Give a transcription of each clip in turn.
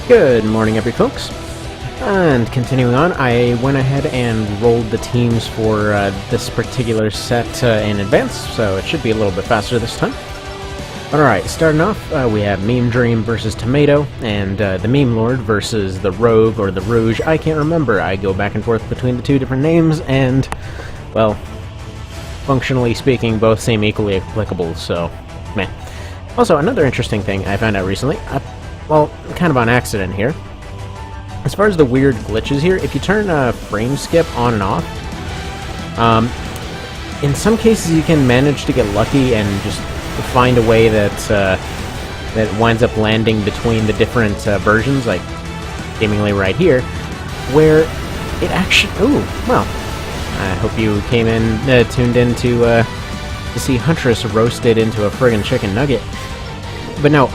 Good morning, folks. And continuing on, I went ahead and rolled the teams for this particular set in advance, so it should be a little bit faster this time. Alright, starting off, we have Meme Dream versus Tomato, and the Meme Lord versus the Rogue, or the Rouge. I can't remember. I go back and forth between the two different names, and, well, functionally speaking, both seem equally applicable, so, meh. Also, another interesting thing I found out recently, well, kind of on accident here. As far as the weird glitches here, if you turn frame skip on and off, in some cases you can manage to get lucky and just find a way that that winds up landing between the different versions, like seemingly right here, where it actually... Ooh, well, I hope you came in, tuned in to see Huntress roasted into a friggin' chicken nugget. But no,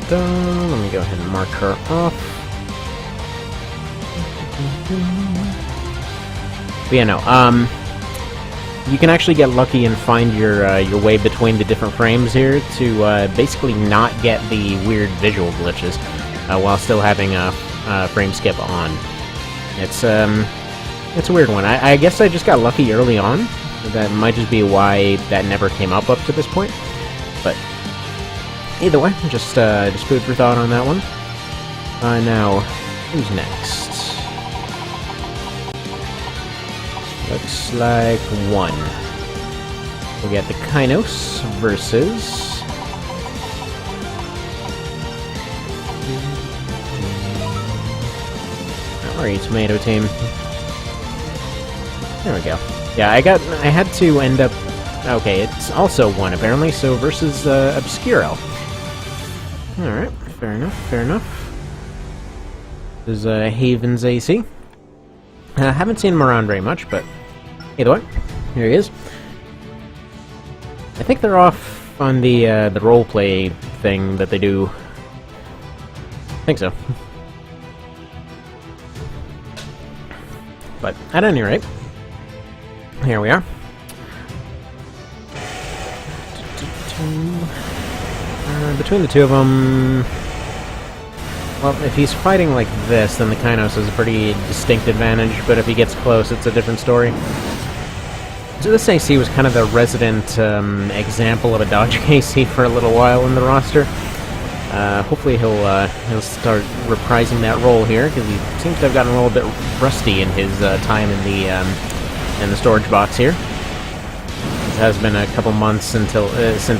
let me go ahead and mark her off. But yeah, no, you can actually get lucky and find your way between the different frames here to basically not get the weird visual glitches while still having a frame skip on. It's a weird one. I guess I just got lucky early on. That might just be why that never came up to this point. But either way, just food for thought on that one. Now, who's next? Looks like one. We got the Kainos versus... How are you, Tomato Team? There we go. Yeah, I had to end up... Okay, it's also one, apparently, so versus Obscuro. Alright, fair enough. This is Haven's AC. Haven't seen him around very much, but either way, here he is. I think they're off on the roleplay thing that they do. I think so. But at any rate, here we are. Between the two of them... Well, if he's fighting like this, then the Kainos has a pretty distinct advantage, but if he gets close, it's a different story. So this AC was kind of the resident example of a dodging AC for a little while in the roster. Hopefully he'll start reprising that role here, because he seems to have gotten a little bit rusty in his time in the storage box here. It has been a couple months since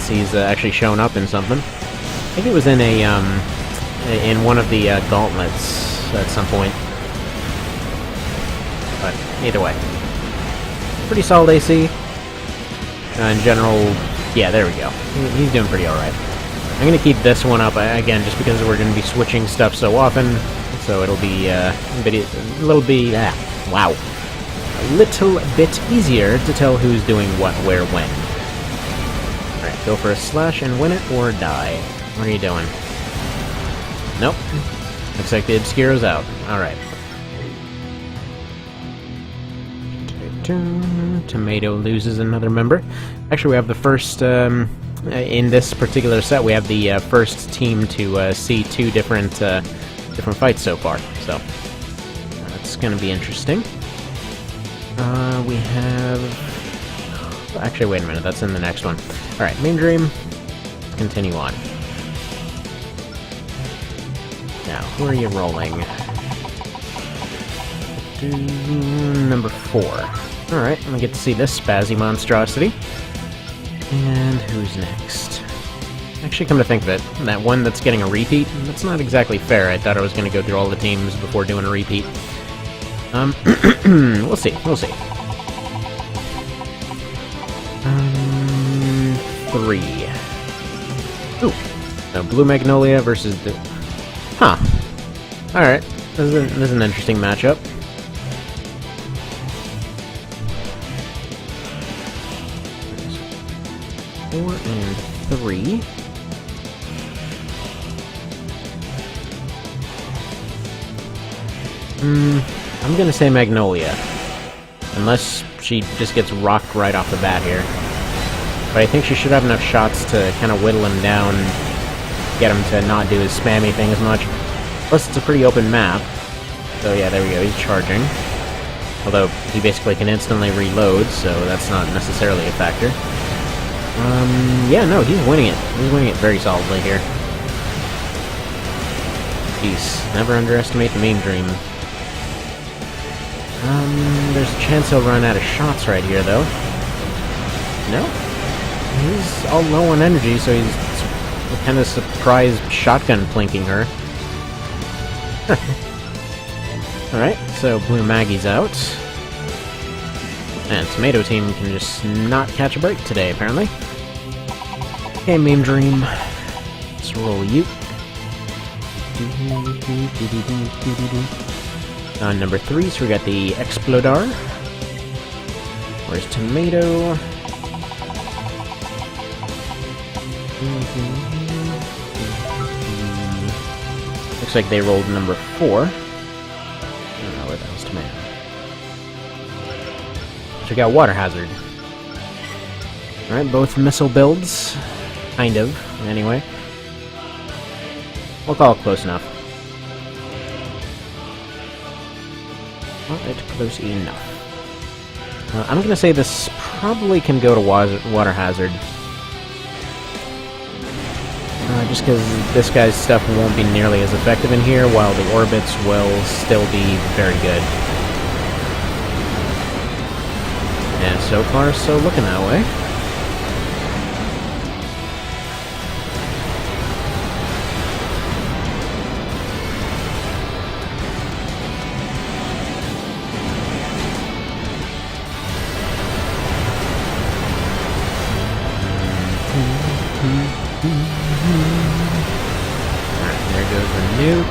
he's actually shown up in something. I think it was in in one of the gauntlets at some point. But either way, pretty solid AC. In general, yeah, there we go. He's doing pretty all right. I'm gonna keep this one up again, just because we're gonna be switching stuff so often. So it'll be a little bit easier to tell who's doing what, where, when. Alright, go for a slash and win it or die. What are you doing? Nope. Looks like the Obscuro's out. Alright. Tomato loses another member. Actually, we have the first, in this particular set, we have the first team to see two different fights so far. So, that's gonna be interesting. We have... Actually, wait a minute, that's in the next one. Alright, Meme Dream. Let's continue on. Now, who are you rolling? Number 4. Alright, we get to see this spazzy monstrosity. And who's next? Actually, come to think of it, that one that's getting a repeat, that's not exactly fair. I thought I was going to go through all the teams before doing a repeat. We'll see. 3. Ooh. So Blue Magnolia versus the... Huh. Alright. This is an interesting matchup. Four and 3. I'm gonna say Magnolia. Unless she just gets rocked right off the bat here. But I think she should have enough shots to kind of whittle him down get him to not do his spammy thing as much. Plus, it's a pretty open map. So yeah, there we go, he's charging. Although, he basically can instantly reload, so that's not necessarily a factor. Yeah, no, he's winning it. He's winning it very solidly here. Peace. Never underestimate the meme dream. There's a chance he'll run out of shots right here, though. No? He's all low on energy, so he's kind of surprised shotgun plinking her. Alright, so Blue Maggie's out. And Tomato Team can just not catch a break today, apparently. Okay, Meme Dream. Let's roll you. On number 3, so we got the Explodar. Where's Tomato? Looks like they rolled number 4. I don't know where that was Tomato. So we got Water Hazard. Alright, both missile builds. Kind of, anyway. We'll call it close enough. Well, it's close enough. I'm gonna say this probably can go to Water Hazard. Just because this guy's stuff won't be nearly as effective in here, while the orbits will still be very good. And so far, so looking that way. Alright, there goes the nuke.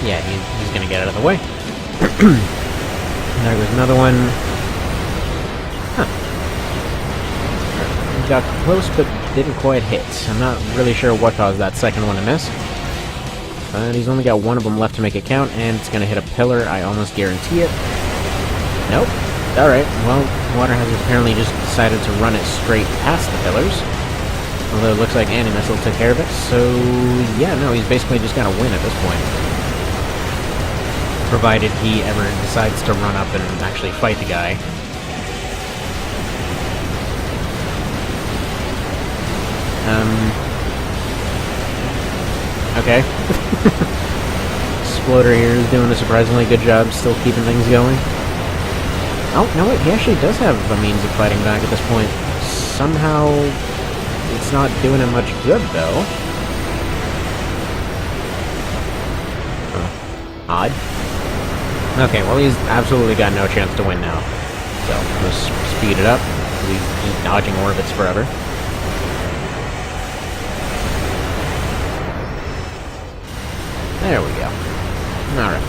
Yeah, he's gonna get out of the way. There goes another one. Huh. He got close, but didn't quite hit. I'm not really sure what caused that second one to miss. But he's only got one of them left to make it count, and it's gonna hit a pillar, I almost guarantee it. Nope. Alright, well, Water Hazard apparently just decided to run it straight past the pillars. Although it looks like Anti-Missile took care of it, so yeah, no, he's basically just gotta win at this point. Provided he ever decides to run up and actually fight the guy. Okay. Exploder here is doing a surprisingly good job still keeping things going. Oh, no wait, he actually does have a means of fighting back at this point. Somehow, it's not doing him much good, though. Odd. Okay, well, he's absolutely got no chance to win now. So, let's speed it up. He's just dodging orbits forever. There we go. Alright.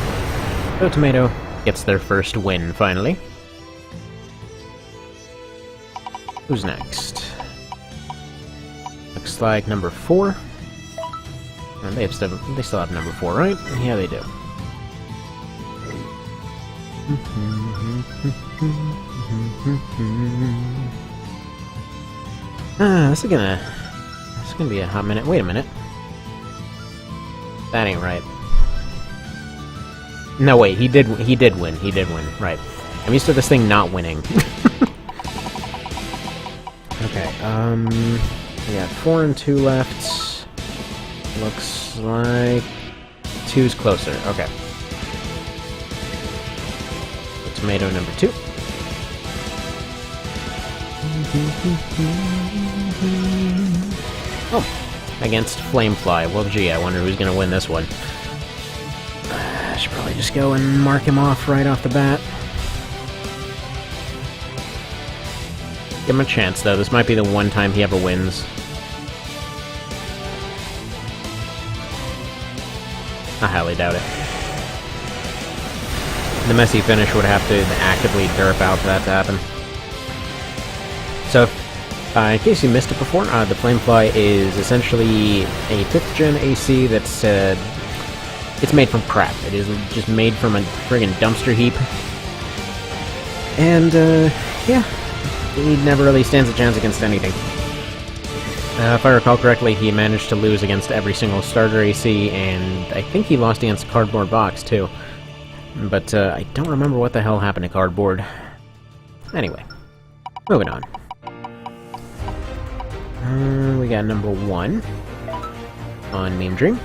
So, Tomato gets their first win, finally. Who's next? Looks like number 4. And they still have number 4, right? Yeah, they do. This is gonna be a hot minute. Wait a minute. That ain't right. No, wait, he did win. Right. I'm used to this thing not winning. Okay, we got 4 and 2 left. Looks like 2's closer. Okay. Tomato number 2. Oh, against Flamefly. Well, gee, I wonder who's gonna win this one. I should probably just go and mark him off right off the bat. Give him a chance, though. This might be the one time he ever wins. I highly doubt it. The messy finish would have to actively derp out for that to happen. So, in case you missed it before, the Flamefly is essentially a 5th gen AC that's, it's made from crap. It is just made from a friggin' dumpster heap. And, yeah. He never really stands a chance against anything. If I recall correctly, he managed to lose against every single starter AC, and I think he lost against Cardboard Box, too. But I don't remember what the hell happened to Cardboard. Anyway, moving on. We got number 1 on Meme Dream.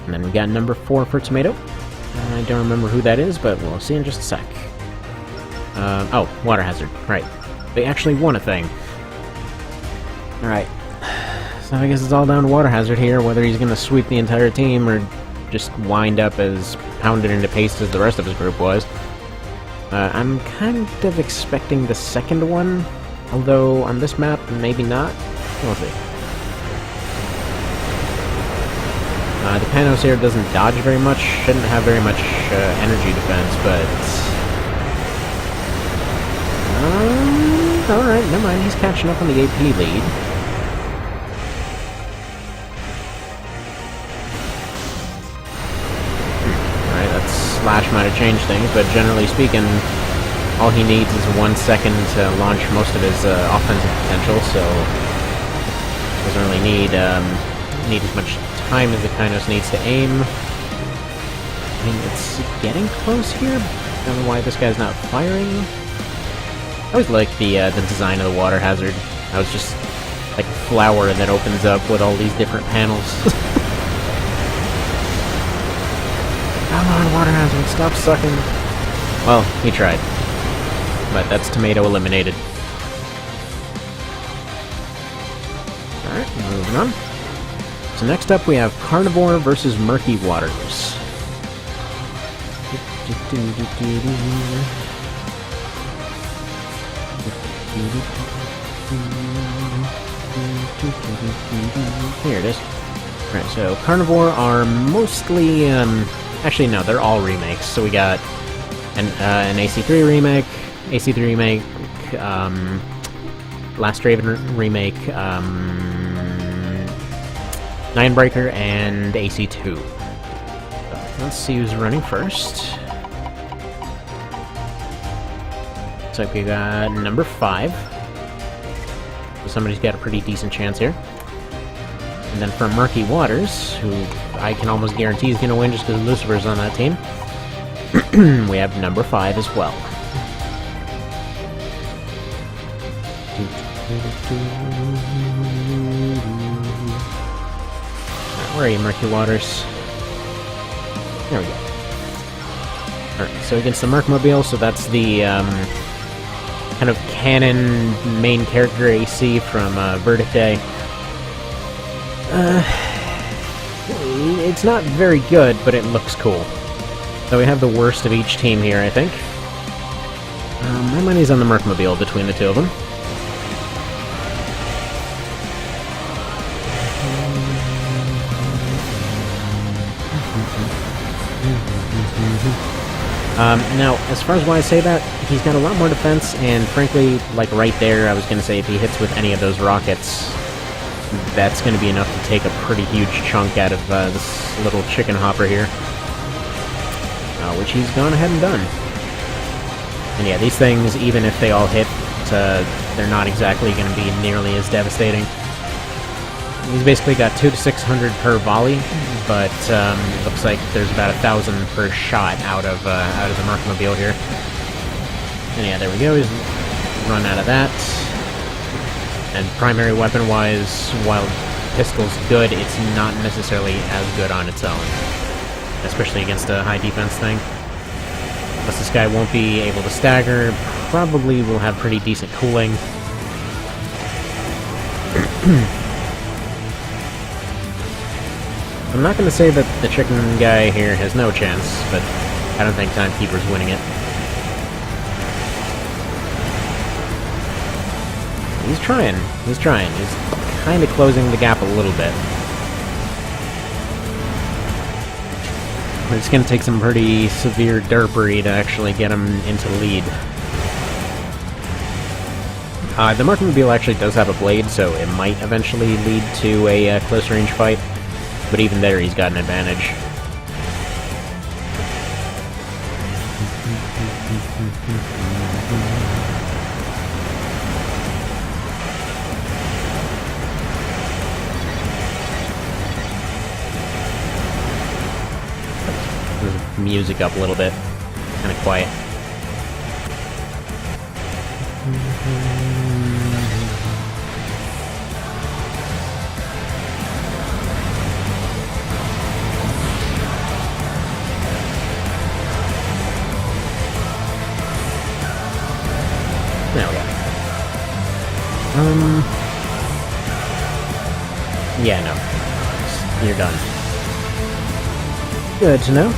And then we got number 4 for Tomato. I don't remember who that is, but we'll see in just a sec. Oh, Water Hazard. Right. They actually won a thing. Alright. So I guess it's all down to Water Hazard here, whether he's gonna sweep the entire team or just wind up as pounded into paste as the rest of his group was. I'm kind of expecting the second one, although on this map, maybe not. We'll see. The Panos here doesn't dodge very much, shouldn't have very much energy defense, but... alright, never mind, he's catching up on the AP lead. Alright, that slash might have changed things, but generally speaking, all he needs is 1 second to launch most of his offensive potential, so... doesn't really need as much time as the Kainos needs to aim. I mean, it's getting close here. I don't know why this guy's not firing. I always like the design of the Water Hazard. I was just like a flower that opens up with all these different panels. Come on, Water Hazard, stop sucking. Well, he tried. But that's Tomato eliminated. Alright, moving on. So next up we have Carnivore versus Murky Waters. Here it is. Right, so Carnivore are mostly, actually no, they're all remakes. So we got an AC3 remake, AC3 remake, Last Raven remake, Ninebreaker, and AC2. So let's see who's running first. Looks like we got number 5. So somebody's got a pretty decent chance here. And then for Murky Waters, who I can almost guarantee is going to win just because Lucifer's on that team, we have number 5 as well. Where are you, Murky Waters? There we go. Alright, so against the Mercmobile, so that's the kind of canon main character AC from Verdict Day. It's not very good, but it looks cool. So we have the worst of each team here, I think. My money's on the Mercmobile between the two of them. Now, as far as why I say that, he's got a lot more defense, and frankly, like right there, I was going to say if he hits with any of those rockets, that's going to be enough to take a pretty huge chunk out of this little chicken hopper here. Which he's gone ahead and done. And yeah, these things, even if they all hit, they're not exactly going to be nearly as devastating. He's basically got 200 to 600 per volley, but looks like there's about 1,000 per shot out of the Mercmobile here. And yeah, there we go. He's run out of that. And primary weapon-wise, while pistol's good, it's not necessarily as good on its own, especially against a high defense thing. Plus, this guy won't be able to stagger. Probably will have pretty decent cooling. I'm not going to say that the chicken guy here has no chance, but I don't think Timekeeper's winning it. He's trying. He's trying. He's kind of closing the gap a little bit. But it's going to take some pretty severe derpery to actually get him into lead. The Mercmobile actually does have a blade, so it might eventually lead to a close-range fight. But even there, he's got an advantage. Music up a little bit. Kind of quiet. There we go. Yeah, no. You're done. Good to know.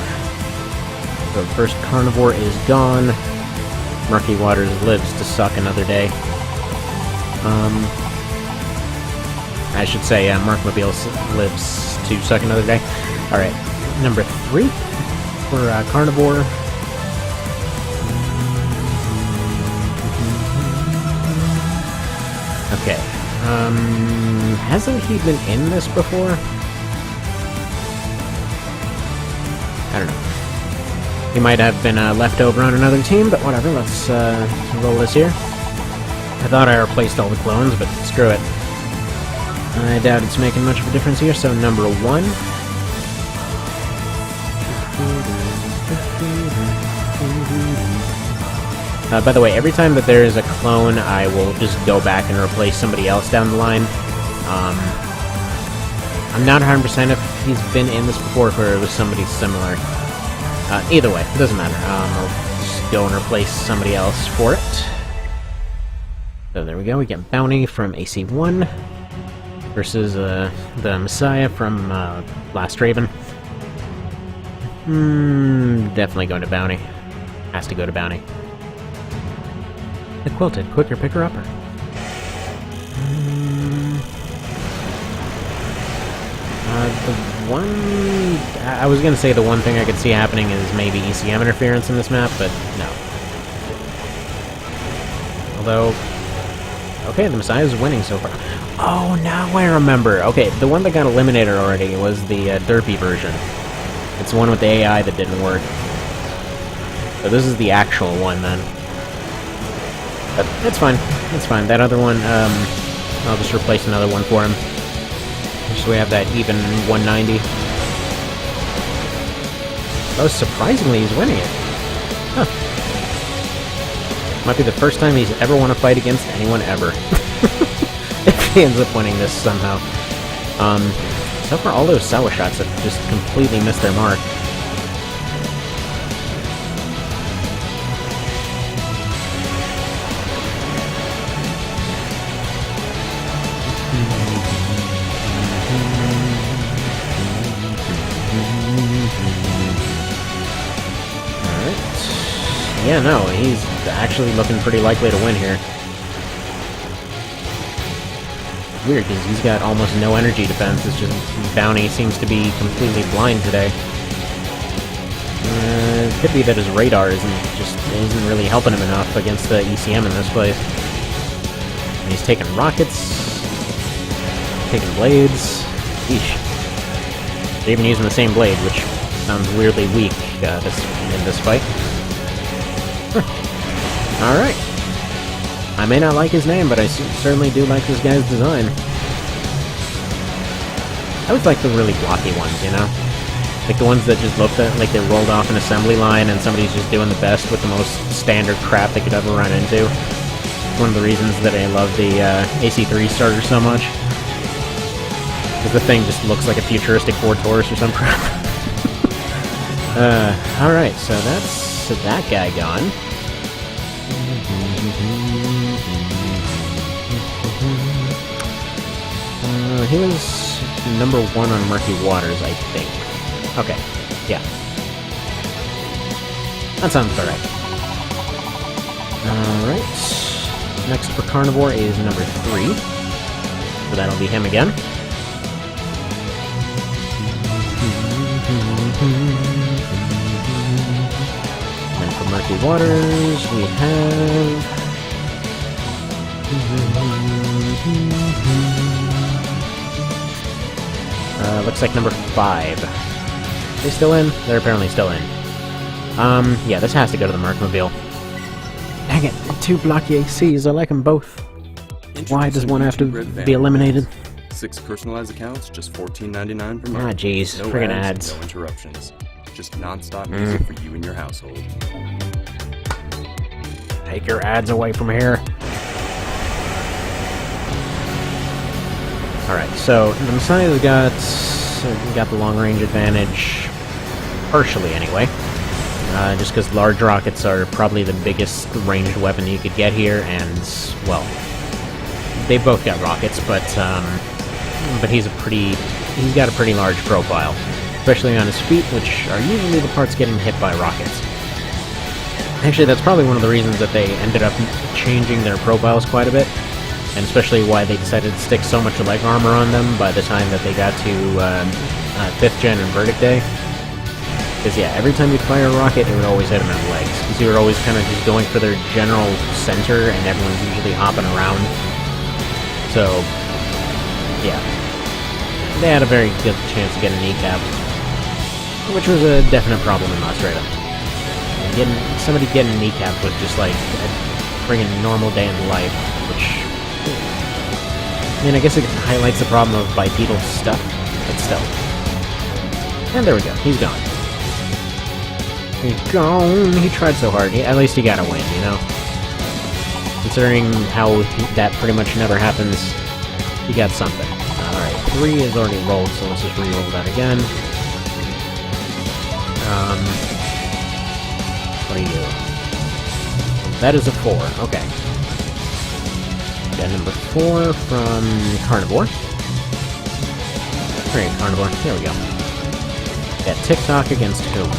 The first carnivore is gone. Murky Waters lives to suck another day. I should say, Markmobile lives to suck another day. Alright, number 3 for carnivore. Okay. Hasn't he been in this before? I don't know. He might have been left over on another team, but whatever, let's roll this here. I thought I replaced all the clones, but screw it. I doubt it's making much of a difference here, so number 1. By the way, every time that there is a clone, I will just go back and replace somebody else down the line. I'm not 100% if he's been in this before, or it was somebody similar. Either way, it doesn't matter. I'll just go and replace somebody else for it. So there we go, we get Bounty from AC1 versus the Messiah from Last Raven. Definitely going to Bounty. Has to go to Bounty. The Quilted, quicker picker-upper. The one... I was gonna say the one thing I could see happening is maybe ECM interference in this map, but no. Although... Okay, the Messiah's winning so far. Oh, now I remember! Okay, the one that got eliminated already was the derpy version. It's the one with the AI that didn't work. So this is the actual one, then. But it's fine. It's fine. That other one, I'll just replace another one for him. So we have that even 190. Oh, surprisingly, he's winning it. Huh. Might be the first time he's ever won a fight against anyone ever. If he ends up winning this somehow. So far, all those Sawa shots have just completely missed their mark. Yeah, no, he's actually looking pretty likely to win here. Weird, because he's got almost no energy defense. It's just Bounty seems to be completely blind today. It could be that his radar isn't really helping him enough against the ECM in this place. And he's taking rockets, taking blades. Yeesh. They're even using the same blade, which sounds weirdly weak in this fight. Alright. I may not like his name, but I certainly do like this guy's design. I always like the really blocky ones, you know? Like the ones that just look like they rolled off an assembly line and somebody's just doing the best with the most standard crap they could ever run into. It's one of the reasons that I love the AC3 starter so much. Because the thing just looks like a futuristic Ford Taurus or some crap. Alright, so that's that guy gone. He was number 1 on Murky Waters, I think. Okay, yeah. That sounds about right. Alright. Next for Carnivore is number 3. So that'll be him again. And for Murky Waters, we have... looks like number 5. They still in? They're apparently still in. Yeah, this has to go to the Markmobile. Dang it, 2 blocky ACs, I like them both. Why does one have to be eliminated? 6 personalized accounts, just $14.99 per month. Ah, jeez, no friggin' ads. ads. No interruptions. Just non-stop music for you and your household. Take your ads away from here. Alright, so the Messiah's got the long-range advantage, partially anyway. Just because large rockets are probably the biggest ranged weapon you could get here, and, well, they both got rockets, but he's got a pretty large profile, especially on his feet, which are usually the parts getting hit by rockets. Actually, that's probably one of the reasons that they ended up changing their profiles quite a bit, and especially why they decided to stick so much leg armor on them by the time that they got to 5th gen and Verdict Day. Because yeah, every time you'd fire a rocket, it would always hit them in the legs, because you were always kind of just going for their general center, and everyone's usually hopping around. So, yeah. They had a very good chance to get a kneecap, which was a definite problem in Lost Raven. Somebody getting kneecapped was just like a friggin' normal day in life, which, I mean, I guess it highlights the problem of bipedal stuff, but still. And there we go, he's gone. He's gone! He tried so hard, at least he got a win, you know? Considering how that pretty much never happens, he got something. Alright, 3 is already rolled, so let's just re-roll that again. What do you do? That is a 4, okay. Got number 4 from Carnivore. Alright, Carnivore, there we go. Got TikTok against whom?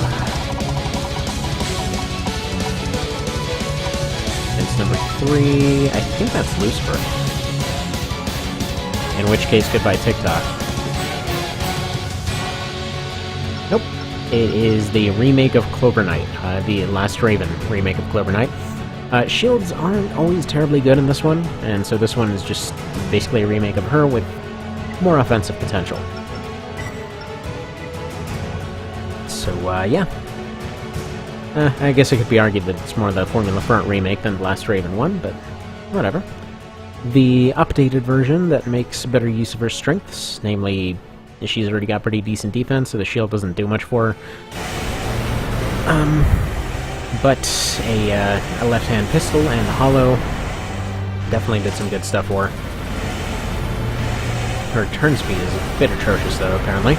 It's number 3, I think that's Lucifer. In which case, goodbye TikTok. Nope. It is the remake of Clover Knight, the Last Raven remake of Clover Knight. Shields aren't always terribly good in this one, and so this one is just basically a remake of her with more offensive potential. So, yeah. I guess it could be argued that it's more the Formula Front remake than the Last Raven one, but whatever. The updated version that makes better use of her strengths, namely, she's already got pretty decent defense, so the shield doesn't do much for her. But a left-hand pistol and hollow definitely did some good stuff for her. Her turn speed is a bit atrocious, though, apparently.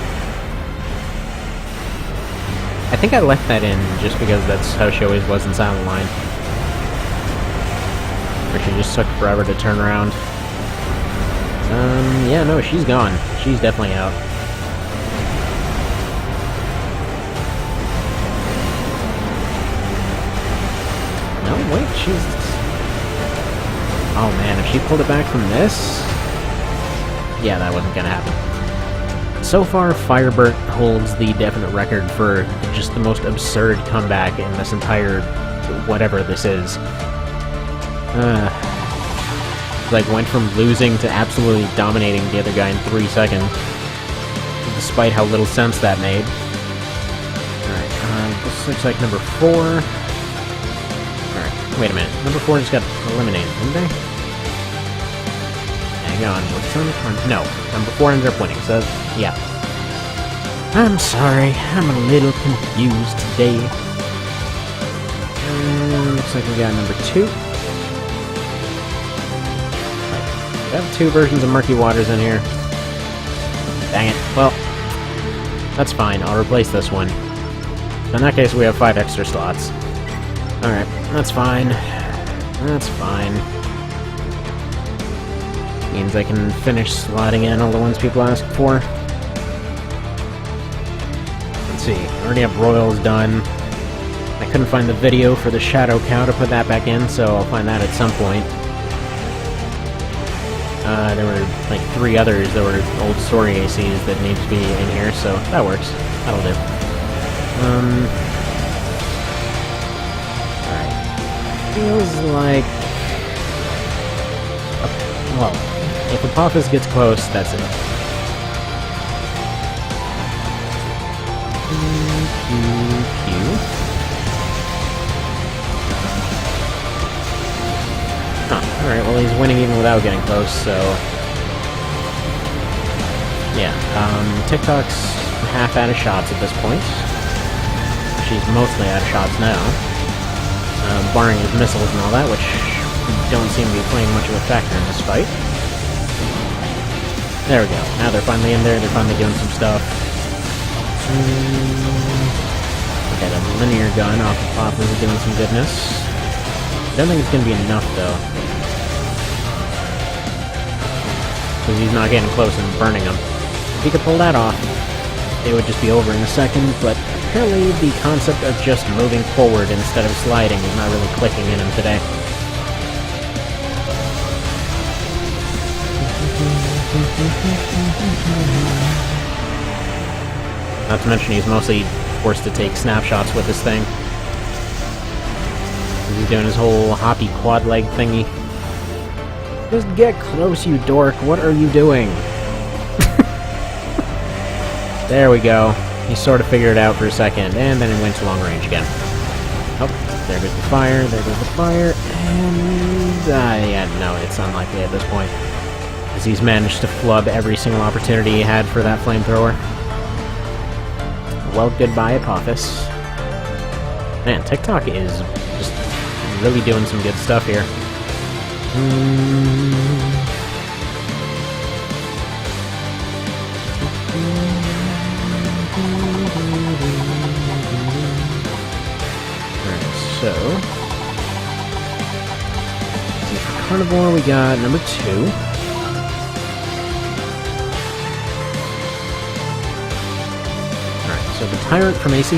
I think I left that in just because that's how she always was in Silent Line. Where she just took forever to turn around. Yeah, no, she's gone. She's definitely out. No, wait, she's... Oh man, if she pulled it back from this... Yeah, that wasn't gonna happen. So far, Firebird holds the definite record for just the most absurd comeback in this entire... whatever this is. Like, went from losing to absolutely dominating the other guy in 3 seconds. Despite how little sense that made. Alright, this looks like number 4. Alright, wait a minute. Number 4 just got eliminated, didn't they? Hang on, what's on? No, number 4 ended up winning, so, yeah. I'm sorry, I'm a little confused today. Looks like we got number 2. I have 2 versions of Murky Waters in here. Dang it. Well, that's fine. I'll replace this one. In that case, we have 5 extra slots. Alright, that's fine. That's fine. Means I can finish slotting in all the ones people ask for. Let's see. I already have Royals done. I couldn't find the video for the Shadow Cow to put that back in, so I'll find that at some point. There were like 3 others that were old story ACs that need to be in here, so that works. That'll do. Alright. Feels like... well, if Apophis gets close, that's it. Alright, well he's winning even without getting close, so... Yeah, TikTok's half out of shots at this point. She's mostly out of shots now. Barring his missiles and all that, which don't seem to be playing much of a factor in this fight. There we go. Now they're finally in there, they're finally doing some stuff. Okay, the linear gun off the top is doing some goodness. I don't think it's going to be enough, though. Because he's not getting close and burning him. If he could pull that off, it would just be over in a second, but apparently the concept of just moving forward instead of sliding is not really clicking in him today. Not to mention he's mostly forced to take snapshots with this thing. He's doing his whole hoppy quad leg thingy. Just get close, you dork. What are you doing? There we go. He sort of figured it out for a second, and then it went to long range again. Oh, there goes the fire, there goes the fire, and... yeah, no, it's unlikely at this point. As he's managed to flub every single opportunity he had for that flamethrower. Well, goodbye, Apophis. Man, TikTok is just really doing some good stuff here. Alright, so... for Carnivore, we got number 2. So the Tyrant from AC3.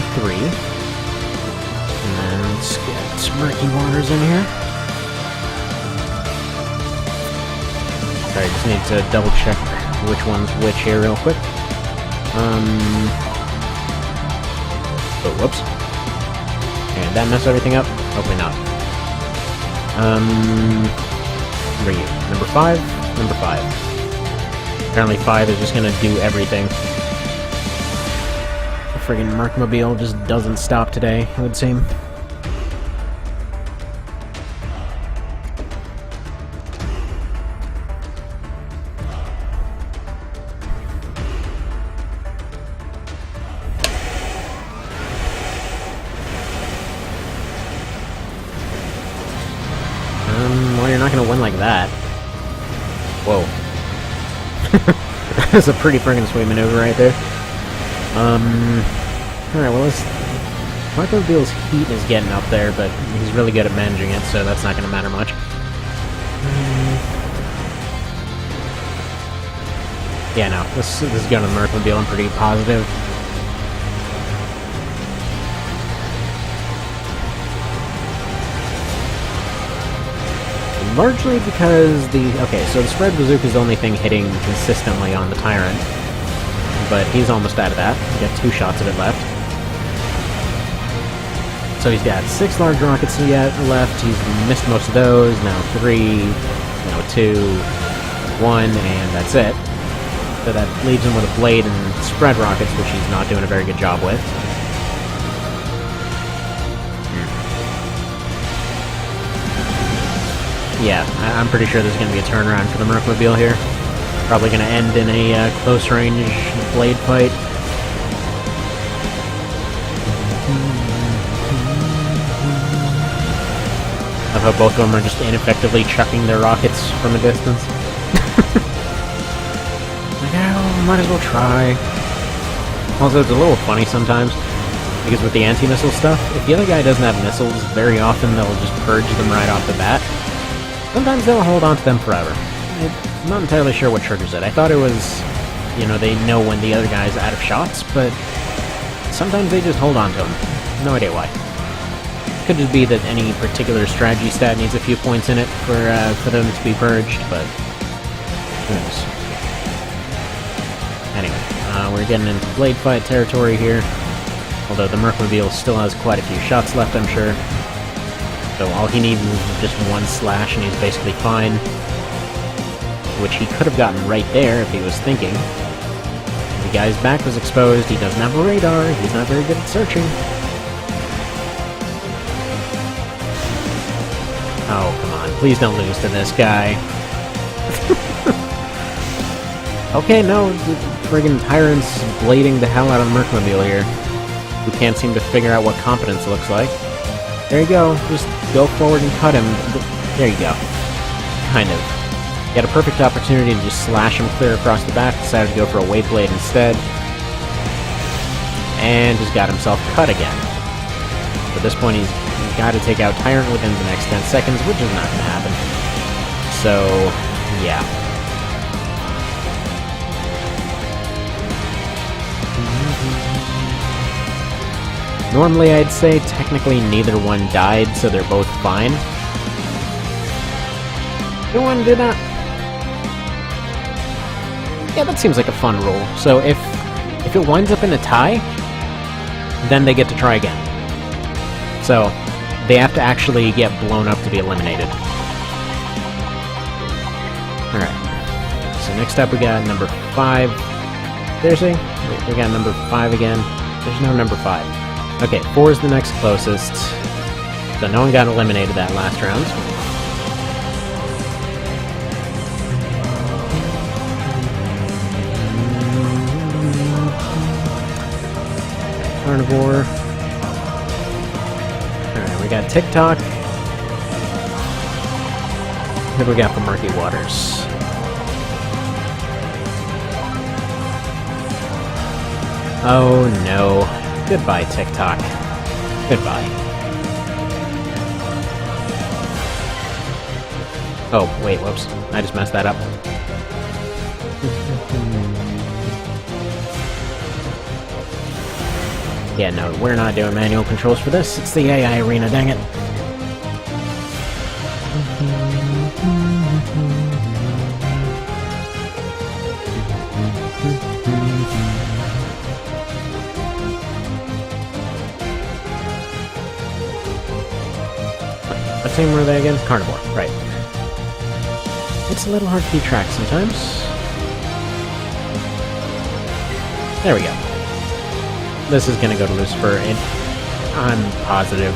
And then let's get some murky waters in here. Sorry, just need to double check which one's which here real quick. Oh, whoops. And that mess everything up? Hopefully not. Where are you? Number 5? Number 5. Apparently 5 is just gonna do everything. The friggin' Mercmobile just doesn't stop today, it would seem. Well, you're not gonna win like that. Whoa. That's a pretty friggin' sweet maneuver right there. Alright, well, Marcomobile's heat is getting up there, but he's really good at managing it, so that's not gonna matter much. Yeah, no, this gun on the Mercmobile, I'm pretty positive. Largely because so the spread bazooka is the only thing hitting consistently on the Tyrant, but he's almost out of that. He's got 2 shots of it left. So he's got 6 large rockets yet left. He's missed most of those. Now 3, now 2, 1, and that's it. So that leaves him with a blade and spread rockets, which he's not doing a very good job with. Yeah, I'm pretty sure there's going to be a turnaround for the Mercmobile here. Probably going to end in a close-range blade fight. I hope both of them are just ineffectively chucking their rockets from a distance. Like, oh, might as well try. Also, it's a little funny sometimes, because with the anti-missile stuff, if the other guy doesn't have missiles, very often they'll just purge them right off the bat. Sometimes they'll hold on to them forever. I'm not entirely sure what triggers it. I thought it was, they know when the other guy's out of shots, but sometimes they just hold on to them. No idea why. Could just be that any particular strategy stat needs a few points in it for them to be purged, but who knows. Anyway, we're getting into blade fight territory here, although the Mercmobile still has quite a few shots left, I'm sure. So all he needs is just 1 slash and he's basically fine. Which he could have gotten right there if he was thinking. The guy's back was exposed, he doesn't have a radar, he's not very good at searching. Oh, come on. Please don't lose to this guy. Okay, no, the friggin' Tyrant's blading the hell out of Mercmobile here. Who can't seem to figure out what competence looks like. There you go. Just go forward and cut him. There you go. Kind of. He had a perfect opportunity to just slash him clear across the back, decided to go for a weight blade instead. And just got himself cut again. At this point, he's got to take out Tyrant within the next 10 seconds, which is not going to happen. So, yeah. Normally, I'd say technically neither one died, so they're both fine. No one did not. Yeah, that seems like a fun rule. So if it winds up in a tie, then they get to try again. So they have to actually get blown up to be eliminated. Alright. So next up we got number 5. Seriously? We got number 5 again. There's no number 5. Okay, 4 is the next closest. So no one got eliminated that last round. Carnivore. Alright, we got TikTok. What do we got for Murky Waters? Oh no. Goodbye, TikTok. Goodbye. Oh, wait, whoops. I just messed that up. Yeah, no, we're not doing manual controls for this. It's the AI arena, dang it. What team were they again? Carnivore, right. It's a little hard to keep track sometimes. There we go. This is gonna go to Lucifer, and I'm positive.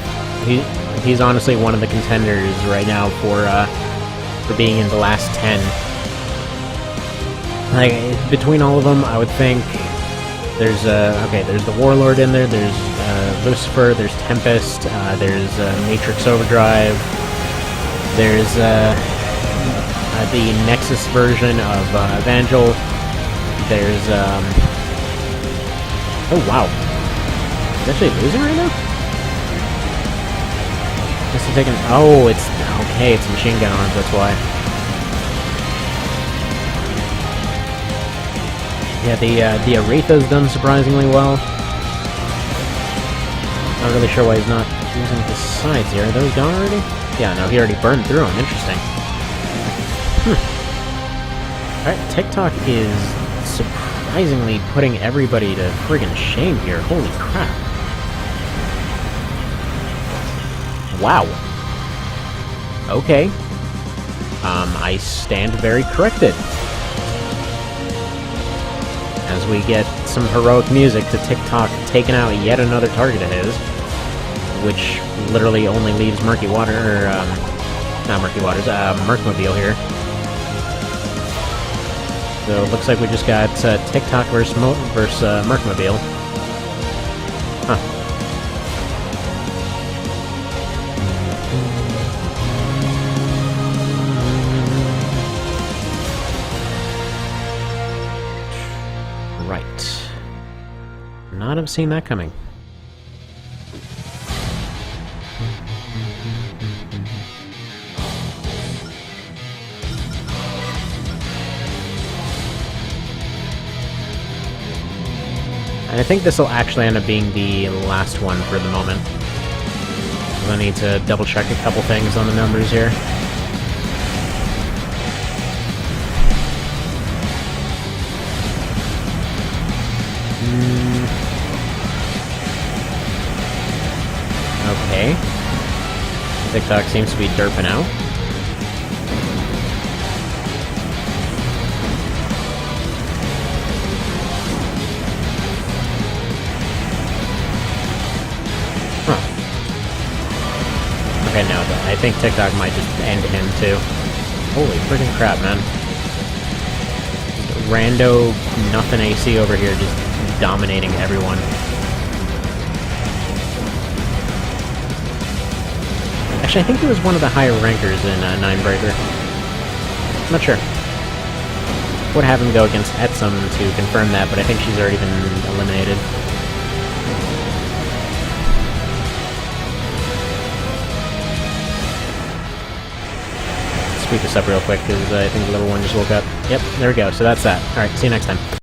He's honestly one of the contenders right now for being in the last 10. Like, between all of them, I would think there's there's the Warlord in there, there's Lucifer, there's Tempest, there's Matrix Overdrive, there's the Nexus version of Evangel, there's oh wow. He's actually losing right now? Is he taking... Oh, it's... Okay, it's machine gun arms, that's why. Yeah, the Aretha's done surprisingly well. Not really sure why he's not using his sides here. Are those gone already? Yeah, no, he already burned through them. Interesting. Alright, TikTok is surprisingly putting everybody to friggin' shame here. Holy crap. Wow. Okay. I stand very corrected. As we get some heroic music to TikTok taking out yet another target of his, which literally only leaves Murky Water, or, not Murky Waters, Mercmobile here. So it looks like we just got TikTok versus Mercmobile. Huh. Right. Not have seen that coming. And I think this will actually end up being the last one for the moment. I need to double check a couple things on the numbers here. Okay. TikTok seems to be derping out. Okay, no, but I think TikTok might just end him, too. Holy friggin' crap, man. Just rando nothing AC over here, just dominating everyone. Actually, I think he was one of the higher rankers in Ninebreaker. Not sure. Would have him go against Etsum to confirm that, but I think she's already been eliminated. Speed this up real quick, because I think the little one just woke up. Yep, there we go, so that's that. Alright, see you next time.